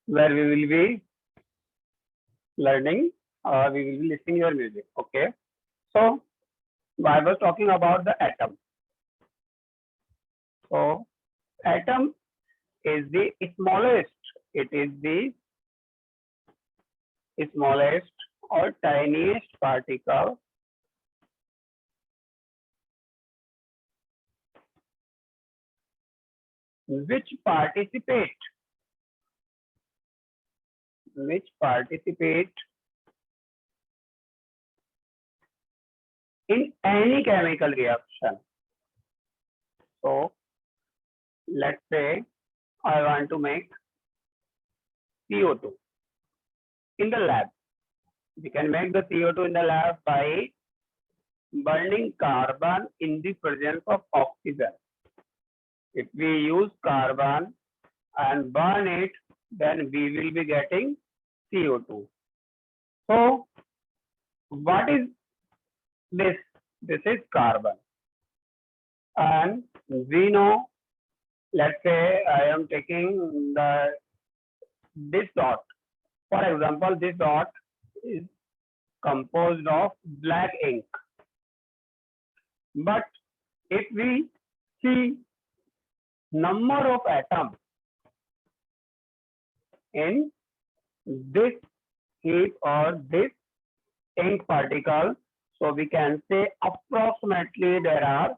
where we will be learning, we will be listening your music. Okay. So I was talking about the atom. So atom is the smallest. It is the smallest or tiniest particle which participate in any chemical reaction. So let's say I want to make CO2 in the lab. We can make the CO2 in the lab by burning carbon in the presence of oxygen. If we use carbon and burn it, then we will be getting CO2. So what is this? This is carbon. And we know, let's say I am taking this dot. For example, this dot is composed of black ink. But if we see number of atoms in this heap or this ink particle, so we can say approximately there are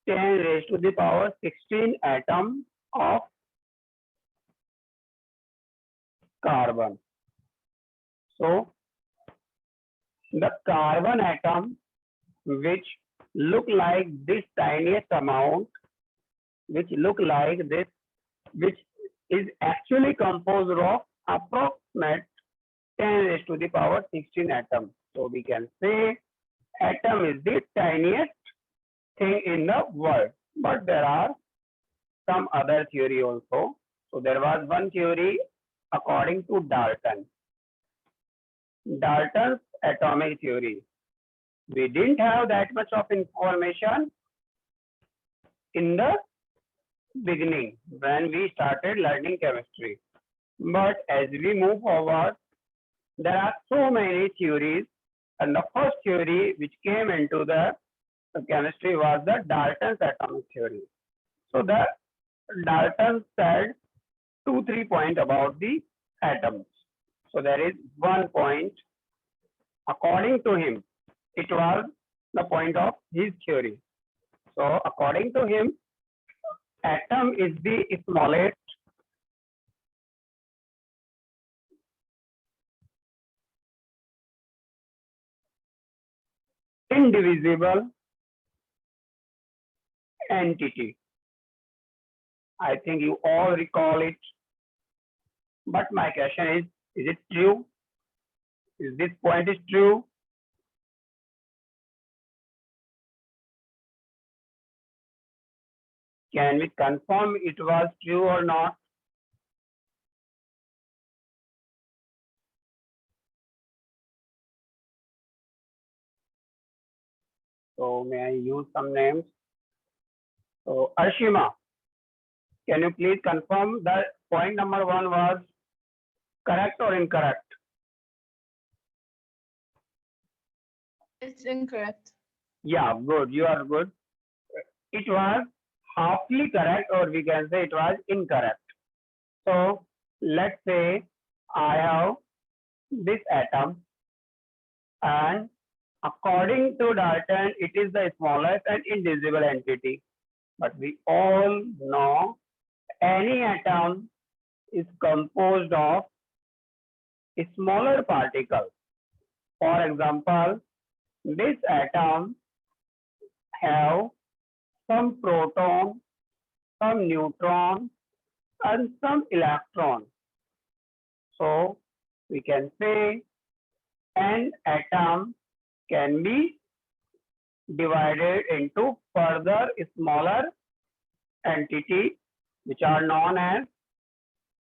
10 raised to the power 16 atoms of carbon. So the carbon atom which look like this tiniest amount, which look like this, which is actually composed of approximate 10 raised to the power 16 atoms. So we can say atom is the tiniest thing in the world. But there are some other theory also. So there was one theory according to Dalton. Dalton's atomic theory. We didn't have that much of information in the beginning when we started learning chemistry. But as we move forward, there are so many theories, and the first theory which came into the chemistry was the Dalton's atomic theory. So the Dalton said 2-3 points about the atoms. So there is 1 point. According to him, it was the point of his theory. So according to him, atom is the smallest indivisible entity. I think you all recall it. But my question is it true? Is this point is true? Can we confirm it was true or not? So may I use some names? So Arshima, can you please confirm that point number 1 was correct or incorrect? It's incorrect. Yeah, good. You are good. It was halfly correct, or we can say it was incorrect. So let's say I have this atom, and according to Dalton, it is the smallest and indivisible entity. But we all know any atom is composed of smaller particles. For example, this atom have some proton, some neutron, and some electron. So we can say an atom can be divided into further smaller entity which are known as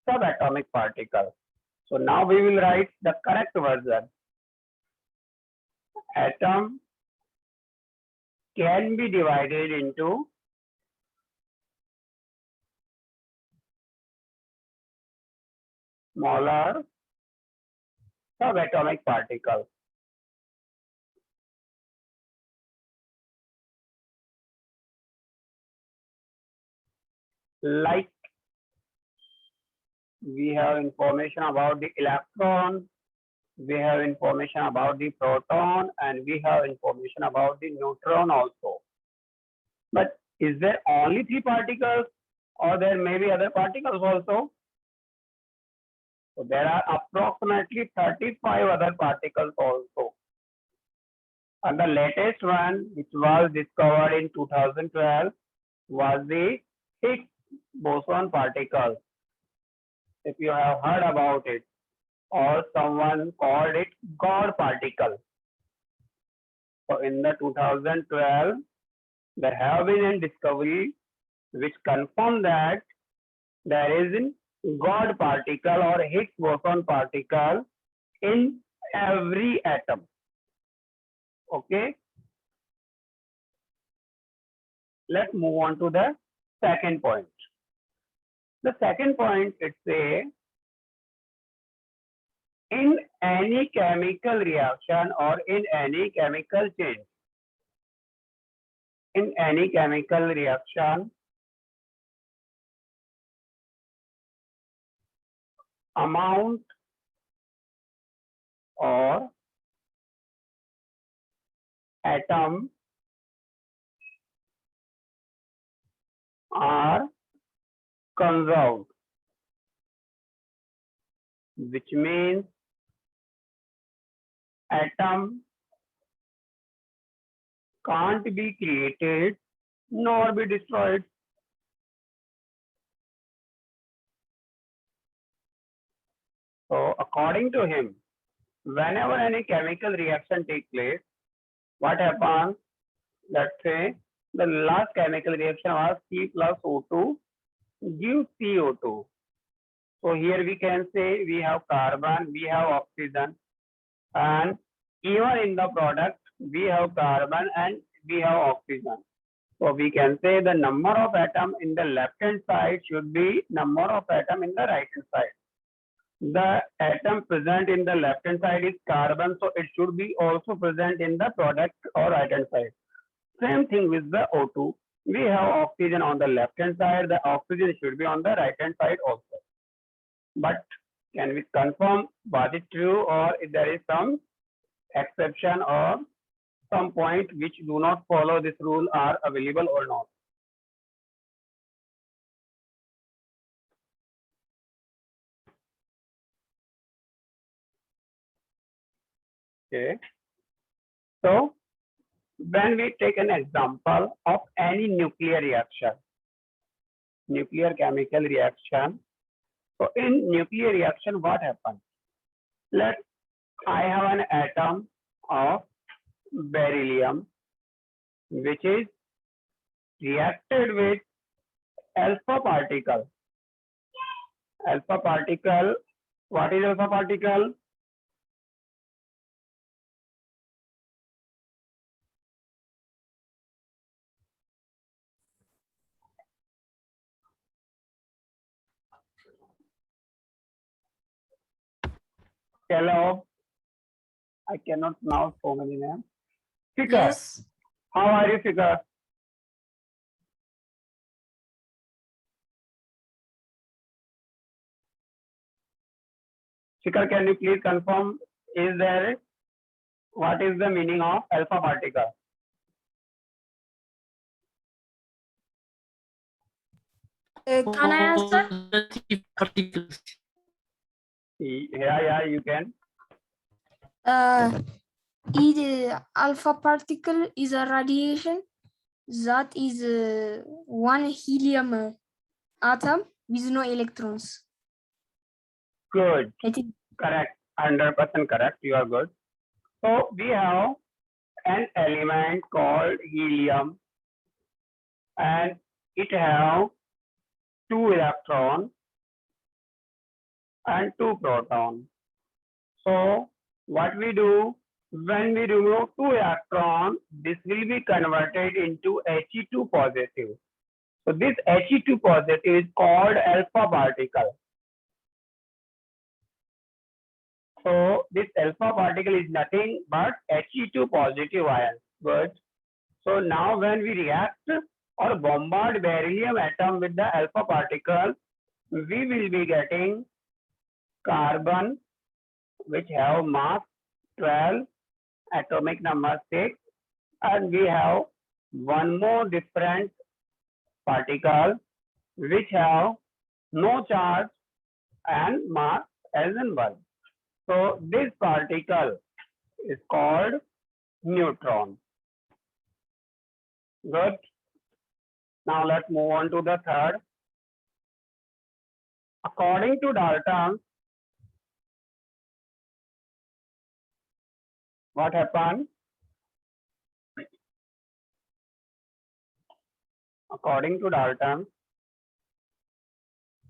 subatomic particles. So now we will write the correct version. Atom can be divided into smaller subatomic particles. Like we have information about the electron, we have information about the proton, and we have information about the neutron also. But is there only 3 particles, or there may be other particles also? So there are approximately 35 other particles also. And the latest one, which was discovered in 2012, was the Higgs boson particle. If you have heard about it, or someone called it God particle. So in the 2012, there have been a discovery which confirmed that there is a God particle or Higgs boson particle in every atom. Okay. Let's move on to the second point. The second point, it's a in any chemical reaction or in any chemical change. In any chemical reaction, amount or atom are conserved, which means atom can't be created nor be destroyed. So according to him, whenever any chemical reaction takes place, what happens? Let's say the last chemical reaction was C plus O2 gives CO2. So here we can say we have carbon, we have oxygen, and even in the product we have carbon and we have oxygen. So we can say the number of atom in the left hand side should be number of atom in the right hand side. The atom present in the left hand side is carbon, so it should be also present in the product or right hand side. Same thing with the O2. We have oxygen on the left hand side, the oxygen should be on the right hand side also. But can we confirm was it true, or if there is some exception or some point which do not follow this rule are available or not? Okay. So when we take an example of any nuclear reaction, nuclear chemical reaction. So in nuclear reaction, what happens? I have an atom of beryllium, which is reacted with alpha particle. Alpha particle, what is alpha particle? Hello, I cannot pronounce so many names. Fikar. Yes. How are you, Fikar? Fikar, can you please confirm, is there, what is the meaning of alpha particle? Can I answer? Particles. Yeah, you can. Alpha particle is a radiation that is one helium atom with no electrons. Good. It is Correct. 100% correct. You are good. So we have an element called helium, and it have 2 electrons and 2 protons. So what we do, when we remove 2 electrons, this will be converted into He2 positive. So this He2 positive is called alpha particle. So this alpha particle is nothing but He2 positive ion. Good. So now when we react or bombard beryllium atom with the alpha particle, we will be getting carbon which have mass 12, atomic number 6, and we have one more different particle which have no charge and mass as in 1. So this particle is called neutron. Good. Now let's move on to the third. According to Dalton, what happened? According to Dalton,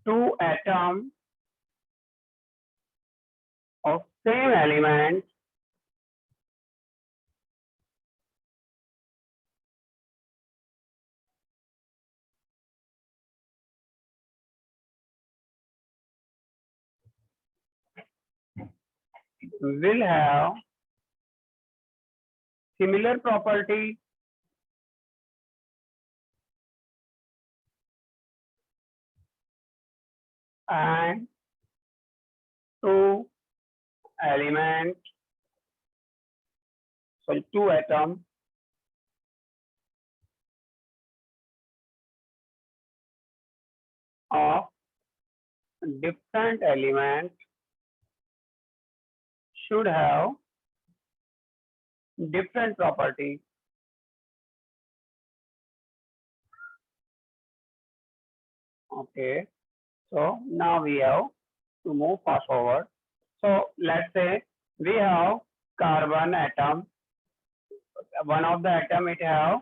two atoms of same element will have similar property and two elements, so two atoms of different elements should have different property. Okay, so now we have to move fast forward. So let's say we have carbon atom. One of the atom it have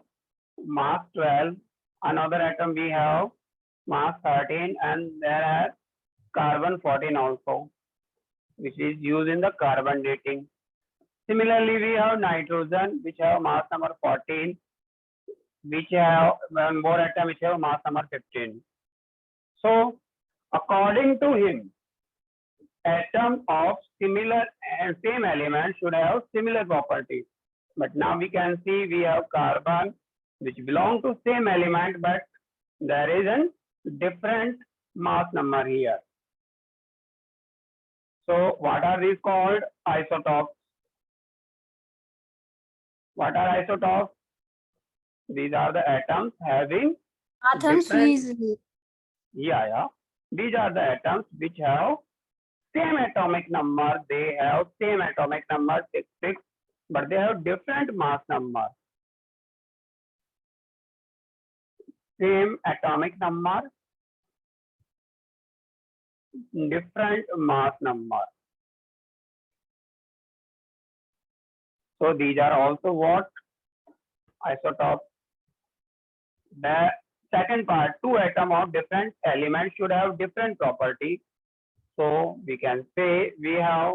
mass 12, another atom we have mass 13, and there are carbon 14 also, which is used in the carbon dating. Similarly, we have nitrogen, which have mass number 14, which have one more atom which have mass number 15. So, according to him, atom of similar and same element should have similar properties. But now we can see we have carbon which belong to same element, but there is a different mass number here. So what are these called? Isotopes. What are isotopes? These are the atoms having Atoms different- with yeah. These are the atoms which have same atomic number. They have same atomic number 6, but they have different mass number. Same atomic number, different mass number. So these are also what? Isotopes. The second part, two atoms of different elements should have different property. So we can say we have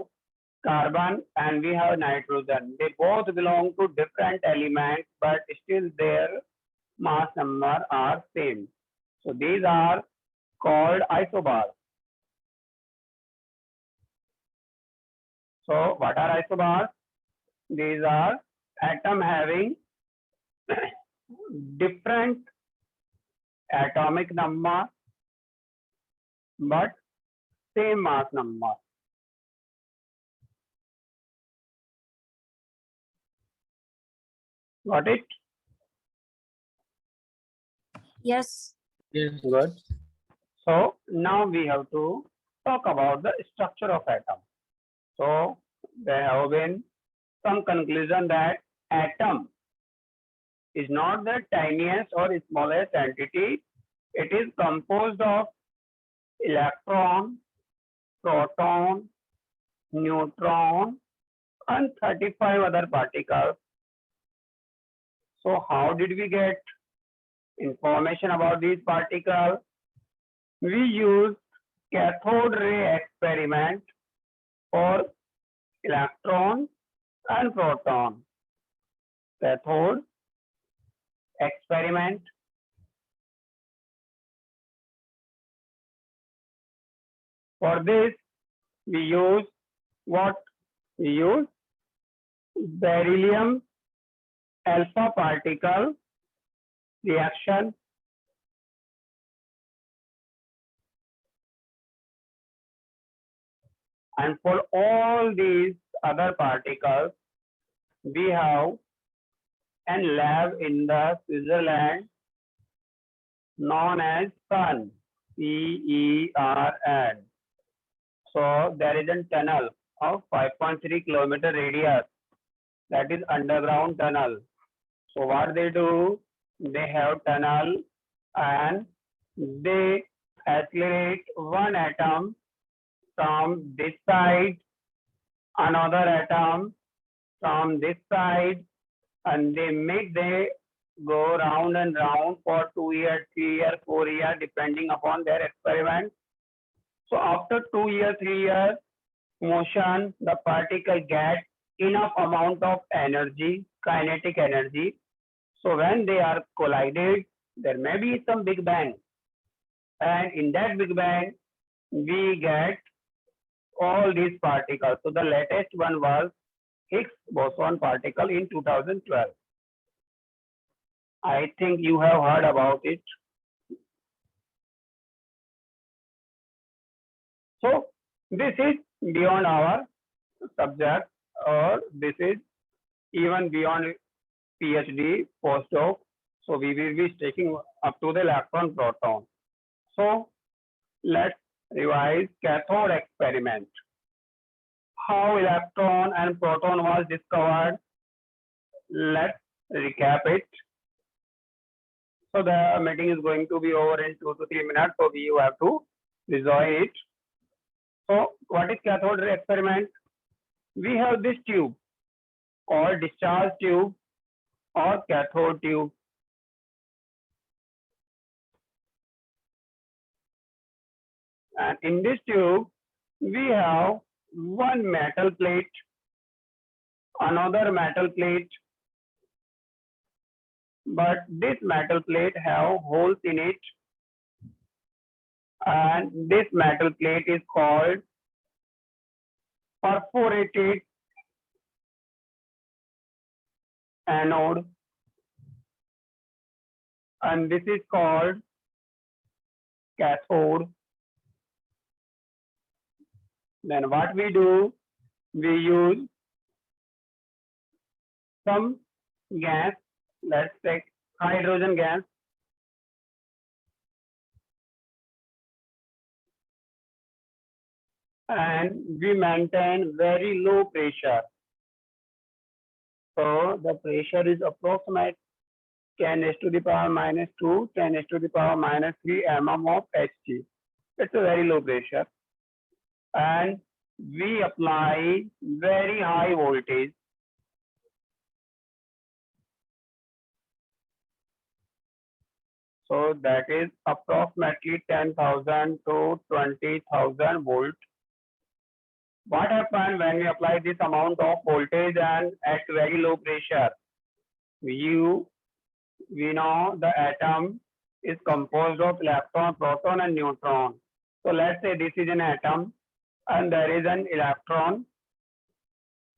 carbon and we have nitrogen. They both belong to different elements, but still their mass number are same. So these are called isobars. So what are isobars? These are atom having different atomic number but same mass number. Got it? yes. Good. So now we have to talk about the structure of atom. So there have been some conclusion that atom is not the tiniest or smallest entity. It is composed of electron, proton, neutron, and 35 other particles. So how did we get information about these particles? We used cathode ray experiment for electron and proton. Cathode experiment. For this, we use what? We use beryllium alpha particle reaction. And for all these other particles, we have a lab in the Switzerland known as CERN, CERN. So there is a tunnel of 5.3 kilometer radius, that is underground tunnel. So what they do, they have tunnel and they accelerate one atom from this side, another atom from this side, and they go round and round for 2 years, 3 years, 4 years, depending upon their experiment. So after 2 years, 3 years motion, the particle get enough amount of energy, kinetic energy. So when they are collided, there may be some Big Bang. And in that Big Bang, we get all these particles. So the latest one was Higgs boson particle in 2012. I think you have heard about it. So this is beyond our subject, or this is even beyond PhD, postdoc. So we will be taking up to the electron proton. So let's revise cathode experiment. How electron and proton was discovered? Let's recap it. So the meeting is going to be over in 2 to 3 minutes. So we have to resolve it. So what is cathode ray experiment? We have this tube or discharge tube or cathode tube. And in this tube, we have one metal plate, another metal plate, but this metal plate have holes in it, and this metal plate is called perforated anode, and this is called cathode. Then what we do, we use some gas, let's take hydrogen gas, and we maintain very low pressure. So the pressure is approximate 10 raised to the power minus 2, 10 raised to the power minus 3 mm of Hg. It's a very low pressure. And we apply very high voltage. So that is approximately 10,000 to 20,000 volts. What happens when we apply this amount of voltage and at very low pressure? We know the atom is composed of electron, proton, and neutron. So let's say this is an atom and there is an electron.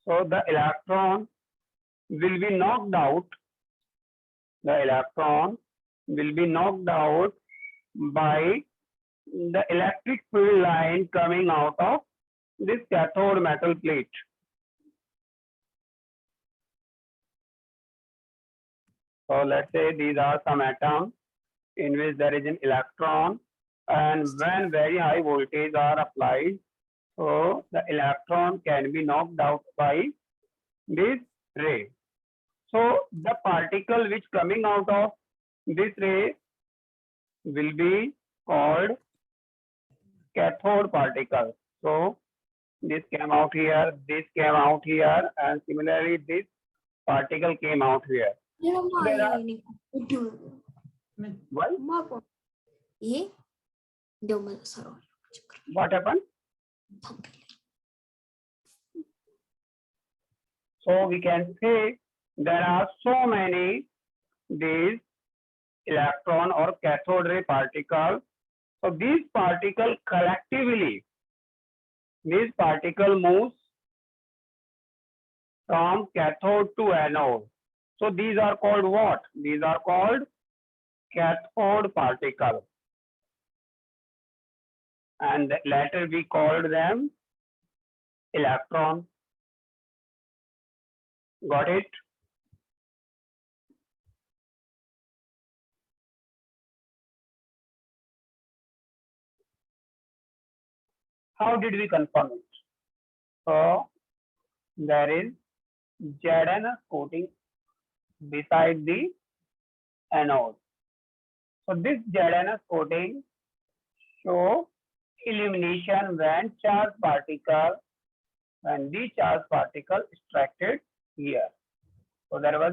So the electron will be knocked out. The electron will be knocked out by the electric field line coming out of this cathode metal plate. So let's say these are some atoms in which there is an electron, and when very high voltage are applied, so the electron can be knocked out by this ray. So the particle which coming out of this ray will be called cathode particle. So this came out here, this came out here, and similarly this particle came out here. Why? What happened? So we can say there are so many these electron or cathode ray particles. So these particles collectively, these particle moves from cathode to anode. So these are called what? These are called cathode particles. And later we called them electron. Got it? How did we confirm it? So there is ZNS coating beside the anode. So this ZNS coating show illumination when the charged particle extracted here. So there was